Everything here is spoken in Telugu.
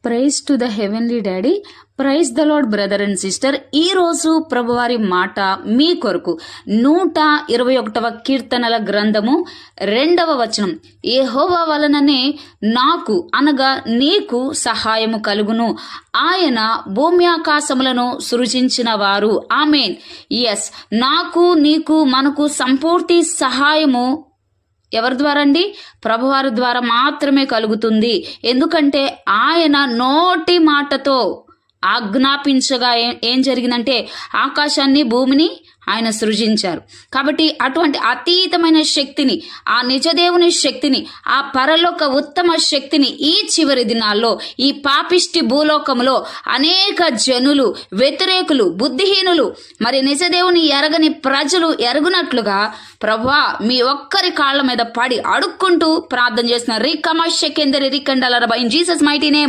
Praise to the heavenly daddy. Praise the lord brother and sister. ఈరోజు ప్రభువారి మాట మీ కొరకు 121వ కీర్తనల గ్రంథము 2వ వచనం. యెహోవా వలననే నాకు అనగా నీకు సహాయము కలుగును, ఆయన భూమి ఆకాశములను సృజించిన వారు. ఆమేన్. ఎస్, నాకు నీకు మనకు సంపూర్తి సహాయము ఎవరి ద్వారా అండి? ప్రభువారి ద్వారా మాత్రమే కలుగుతుంది. ఎందుకంటే ఆయన నోటి మాటతో ఆజ్ఞాపించగా ఏం జరిగిందంటే ఆకాశాన్ని భూమిని ఆయన సృజించారు. కాబట్టి అటువంటి అతీతమైన శక్తిని, ఆ నిజదేవుని శక్తిని, ఆ పరలోక ఉత్తమ శక్తిని ఈ చివరి దినాల్లో ఈ పాపిష్టి భూలోకంలో అనేక జనులు, వ్యతిరేకులు, బుద్ధిహీనులు, మరి నిజదేవుని ఎరగని ప్రజలు ఎరుగునట్లుగా ప్రభువా మీ ఒక్కరి కాళ్ళ మీద పడి అడుక్కుంటూ ప్రార్థన చేస్తున్నారు. రికమశకెందరి రికండలరబ ఇన్ జీసస్ మైటీ నేమ్.